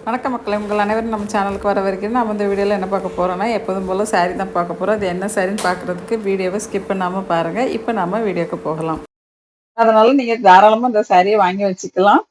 வணக்கம் மக்களே, உங்கள் அனைவரும் நம்ம சேனலுக்கு வர வரைக்கும் நம்ம இந்த வீடியோவில் என்ன பார்க்க போகிறோன்னா, எப்போதும் போல் சாரீ தான் பார்க்க போகிறோம். அது என்ன சாரின்னு பார்க்குறதுக்கு வீடியோவை ஸ்கிப் பண்ணாமல் பாருங்கள். இப்போ நம்ம வீடியோக்கு போகலாம். அதனால் நீங்கள் தாராளமாக இந்த சாரியை வாங்கி வச்சுக்கலாம்.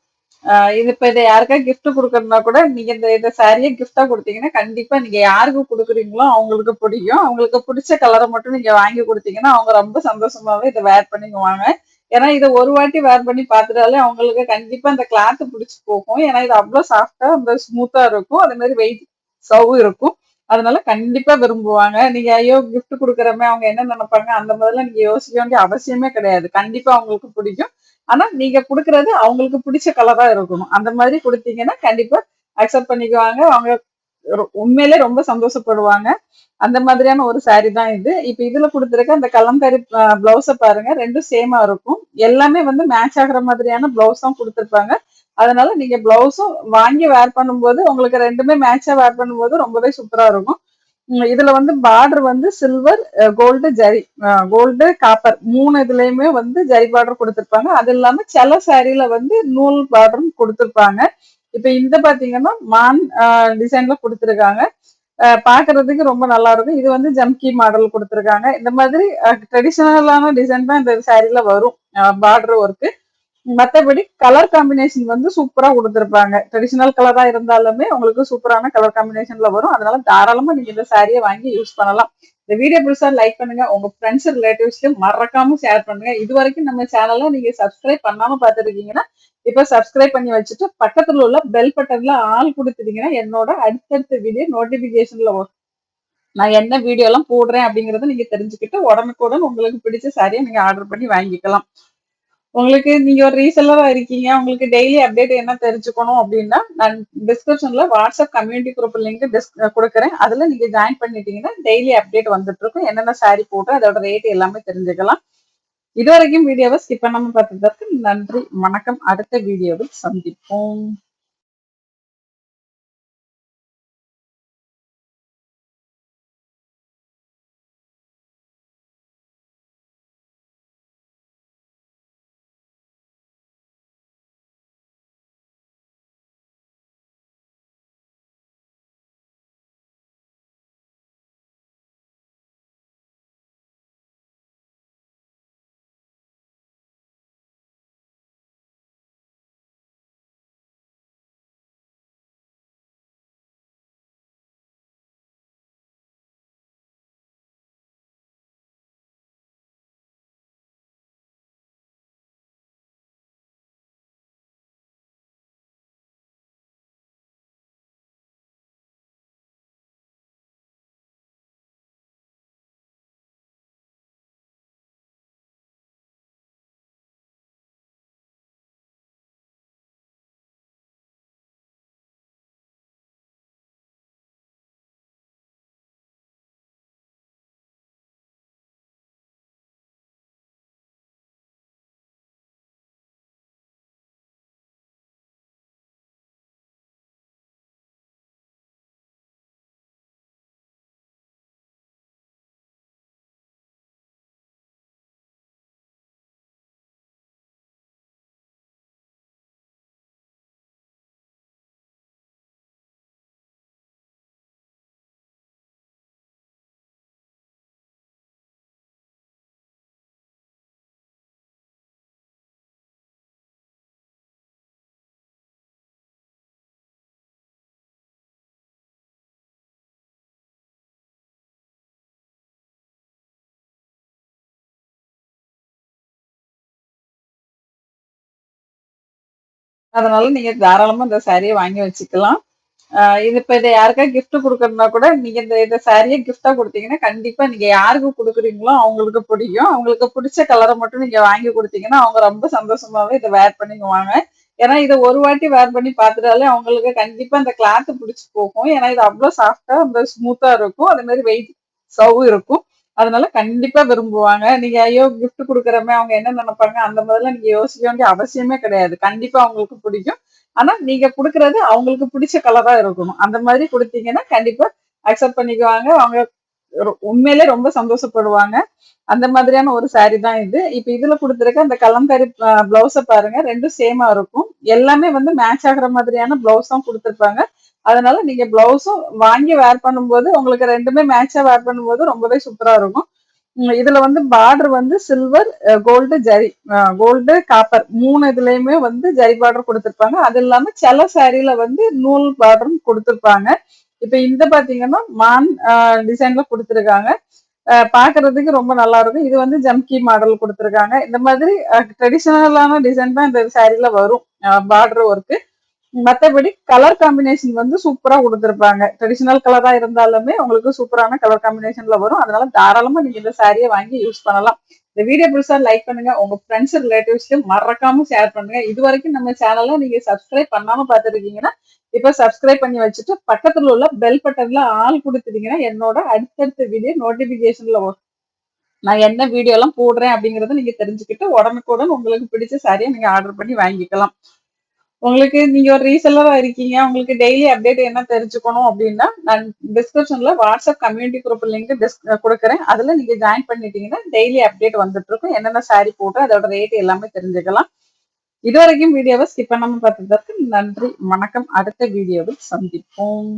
இது இப்போ இதை யாருக்கா கிஃப்ட் கொடுக்குறதுனா கூட நீங்கள் இந்த சாரியை கிஃப்டாக கொடுத்தீங்கன்னா கண்டிப்பாக நீங்கள் யாருக்கு கொடுக்குறீங்களோ அவங்களுக்கு பிடிக்கும். அவங்களுக்கு பிடிச்ச கலரை மட்டும் நீங்கள் வாங்கி கொடுத்தீங்கன்னா அவங்க ரொம்ப சந்தோஷமாகவே இதை வேர் பண்ணிக்குவாங்க. ஏன்னா இதை ஒரு வாட்டி வேர் பண்ணி பார்த்துட்டாலே அவங்களுக்கு கண்டிப்பா அந்த கிளாத் பிடிச்சி போகும். ஏன்னா இது அவ்வளவு சாஃப்டா அந்த ஸ்மூத்தா இருக்கும். அதே மாதிரி வெயிட் சவ்வும் இருக்கும். அதனால கண்டிப்பா விரும்புவாங்க. நீங்க ஐயோ கிஃப்ட் கொடுக்குறமே அவங்க என்ன நினைப்பாங்க அந்த மாதிரிலாம் நீங்க யோசிக்க வேண்டிய அவசியமே கிடையாது. கண்டிப்பா அவங்களுக்கு பிடிக்கும். ஆனா நீங்க கொடுக்கறது அவங்களுக்கு பிடிச்ச கலரா இருக்கணும். அந்த மாதிரி கொடுத்தீங்கன்னா கண்டிப்பா அக்செப்ட் பண்ணிக்குவாங்க. அவங்க உண்மையிலே ரொம்ப சந்தோஷப்படுவாங்க. அந்த மாதிரியான ஒரு சாரி தான் இது. இப்ப இதுல கொடுத்துருக்க அந்த கலம்காரி பிளவுஸ பாருங்க, ரெண்டும் சேமா இருக்கும். எல்லாமே வந்து மேட்ச் ஆகுற மாதிரியான பிளவுஸ் தான் கொடுத்துருப்பாங்க. அதனால நீங்க பிளவுஸும் வாங்கி வேர் பண்ணும்போது உங்களுக்கு ரெண்டுமே மேட்சா வேர் பண்ணும்போது ரொம்பவே சூப்பரா இருக்கும். இதுல வந்து பார்டர் வந்து silver, gold, zari, gold, copper மூணு இதுலயுமே வந்து ஜரி பார்டர் கொடுத்துருப்பாங்க. அது இல்லாம சில சாரியில வந்து நூல் பார்டரும் கொடுத்துருப்பாங்க. இப்ப இந்த பாத்தீங்கன்னா மான் டிசைன்ல கொடுத்துருக்காங்க. பாக்குறதுக்கு ரொம்ப நல்லா இருக்கும். இது வந்து ஜம்கி மாடல் கொடுத்துருக்காங்க. இந்த மாதிரி ட்ரெடிஷனலான டிசைன் தான் இந்த சாரில வரும். Border work. மற்றபடி கலர் காம்பினேஷன் வந்து சூப்பரா கொடுத்துருப்பாங்க. ட்ரெடிஷனல் கலரா இருந்தாலுமே உங்களுக்கு சூப்பரான கலர் காம்பினேஷன்ல வரும். அதனால தாராளமா நீங்க இந்த சாரியை வாங்கி யூஸ் பண்ணலாம். இந்த வீடியோ பிடிச்சா லைக் பண்ணுங்க. உங்க ஃப்ரெண்ட்ஸ் ரிலேட்டிவ்ஸ்க்கு மறக்காம ஷேர் பண்ணுங்க. இது வரைக்கும் நம்ம சேனலை நீங்க சப்ஸ்கிரைப் பண்ணாம பார்த்துருக்கீங்கன்னா இப்ப சப்ஸ்கிரைப் பண்ணி வச்சுட்டு பக்கத்துல உள்ள பெல் பட்டன்ல ஆல் கொடுத்துட்டீங்கன்னா என்னோட அடுத்தடுத்த வீடியோ நோட்டிபிகேஷன்ல வரும். நான் என்ன வீடியோ எல்லாம் போடுறேன் அப்படிங்கறத நீங்க தெரிஞ்சுக்கிட்டு உடனுக்குடன் உங்களுக்கு பிடிச்ச சாரியை நீங்க ஆர்டர் பண்ணி வாங்கிக்கலாம். உங்களுக்கு நீங்க ஒரு ரீசெல்லரா இருக்கீங்க, உங்களுக்கு டெய்லி அப்டேட் என்ன தெரிஞ்சுக்கணும் அப்படின்னா நான் டிஸ்கிரிப்ஷன்ல வாட்ஸ்அப் கம்யூனிட்டி குரூப் லிங்க் கொடுக்குறேன். அதுல நீங்க ஜாயின் பண்ணிட்டீங்கன்னா டெய்லி அப்டேட் வந்துட்டு இருக்கும். என்னென்ன சாரி போட்டு அதோட ரேட் எல்லாமே தெரிஞ்சுக்கலாம். இது வரைக்கும் வீடியோவை ஸ்கிப் பண்ணாம பார்த்ததற்கு நன்றி, வணக்கம். அடுத்த வீடியோவில் சந்திப்போம். அதனால நீங்க தாராளமா இந்த சாரியை வாங்கி வச்சுக்கலாம். இது இப்ப இதை யாருக்கா கிஃப்ட் கொடுக்கறதுனா கூட நீங்க இந்த சாரியை கிஃப்டா கொடுத்தீங்கன்னா கண்டிப்பா நீங்க யாருக்கு கொடுக்குறீங்களோ அவங்களுக்கு பிடிக்கும். அவங்களுக்கு பிடிச்ச கலரை மட்டும் நீங்க வாங்கி கொடுத்தீங்கன்னா அவங்க ரொம்ப சந்தோஷமாவே இதை வேர் பண்ணிக்குவாங்க. ஏன்னா இதை ஒரு வாட்டி வேர் பண்ணி பார்த்துட்டாலே அவங்களுக்கு கண்டிப்பா அந்த கிளாத் பிடிச்சி போகும். ஏன்னா இது அவ்வளவு சாஃப்டா அந்த ஸ்மூத்தா இருக்கும். அதே மாதிரி வெயிட் சவ்வும் இருக்கும். அதனால கண்டிப்பா விரும்புவாங்க. நீங்க ஐயோ கிஃப்ட் கொடுக்குறமே அவங்க என்ன நினைப்பாங்க அந்த மாதிரிலாம் நீங்க யோசிக்க வேண்டிய அவசியமே கிடையாது. கண்டிப்பா அவங்களுக்கு பிடிக்கும். ஆனா நீங்க குடுக்கறது அவங்களுக்கு பிடிச்ச கலரா இருக்கணும். அந்த மாதிரி கொடுத்தீங்கன்னா கண்டிப்பா அக்செப்ட் பண்ணிக்குவாங்க. அவங்க உண்மையிலே ரொம்ப சந்தோஷப்படுவாங்க. அந்த மாதிரியான ஒரு சாரி தான் இது. இப்ப இதுல கொடுத்துருக்க அந்த கலம்காரி பிளவுஸ பாருங்க, ரெண்டும் சேமா இருக்கும். எல்லாமே வந்து மேட்ச் ஆகுற மாதிரியான பிளவுஸ் தான் கொடுத்துருப்பாங்க. அதனால நீங்க பிளவுஸும் வாங்கி வேர் பண்ணும்போது உங்களுக்கு ரெண்டுமே மேட்சா வேர் பண்ணும்போது ரொம்பவே சூப்பரா இருக்கும். இதுல வந்து பார்டர் வந்து silver, gold, zari, gold, copper 3 இதுலயுமே வந்து ஜரி பார்டர் கொடுத்திருப்பாங்க. அது இல்லாம சில சாரீல வந்து நூல் பார்டரும் கொடுத்திருப்பாங்க. இப்ப இந்த பாத்தீங்கன்னா மான் டிசைன்ல கொடுத்திருக்காங்க. பாக்குறதுக்கு ரொம்ப நல்லா இருக்கும். இது வந்து ஜம்கி மாடல் கொடுத்திருக்காங்க. இந்த மாதிரி ட்ரெடிஷனலான டிசைன் தான் இந்த சாரீல வரும். Border work. மத்தபடி கலர் காம்பினேஷன் வந்து சூப்பரா கொடுத்திருப்பாங்க. ட்ரெடிஷனல் கலரா இருந்தாலுமே உங்களுக்கு சூப்பரான கலர் காம்பினேஷன்ல வரும். அதனால தாராளமா நீங்க இந்த சாரியை வாங்கி யூஸ் பண்ணலாம். இந்த வீடியோ பிடிச்சா லைக் பண்ணுங்க. உங்க ஃப்ரெண்ட்ஸ் ரிலேட்டிவ்ஸ்க்கு மறக்காம ஷேர் பண்ணுங்க. இது வரைக்கும் நம்ம சேனலை நீங்க சப்ஸ்கிரைப் பண்ணாம பார்த்துருக்கீங்கன்னா இப்ப சப்ஸ்கிரைப் பண்ணி வச்சுட்டு பக்கத்துல உள்ள பெல் பட்டன்ல ஆல் கொடுத்துட்டீங்கன்னா என்னோட அடுத்தடுத்த வீடியோ நோட்டிபிகேஷன்ல வரும். நான் என்ன வீடியோ எல்லாம் போடுறேன் அப்படிங்கறத நீங்க தெரிஞ்சுக்கிட்டு உடனுக்குடன் உங்களுக்கு பிடிச்ச சாரியை நீங்க ஆர்டர் பண்ணி வாங்கிக்கலாம். உங்களுக்கு நீங்க ஒரு ரீசெல்லரா இருக்கீங்க, உங்களுக்கு டெய்லி அப்டேட் என்ன தெரிஞ்சுக்கணும் அப்படின்னா நான் டிஸ்கிரிப்ஷன்ல வாட்ஸ்அப் கம்யூனிட்டி குரூப் லிங்க் கொடுக்குறேன். அதுல நீங்க ஜாயின் பண்ணிட்டீங்கன்னா டெய்லி அப்டேட் வந்துட்டு இருக்கும். என்னென்ன சாரி போட்டு அதோட ரேட் எல்லாமே தெரிஞ்சுக்கலாம். இது வரைக்கும் வீடியோவை ஸ்கிப் பண்ணாம பார்த்ததற்கு நன்றி. வணக்கம். அடுத்த வீடியோவில் சந்திப்போம்.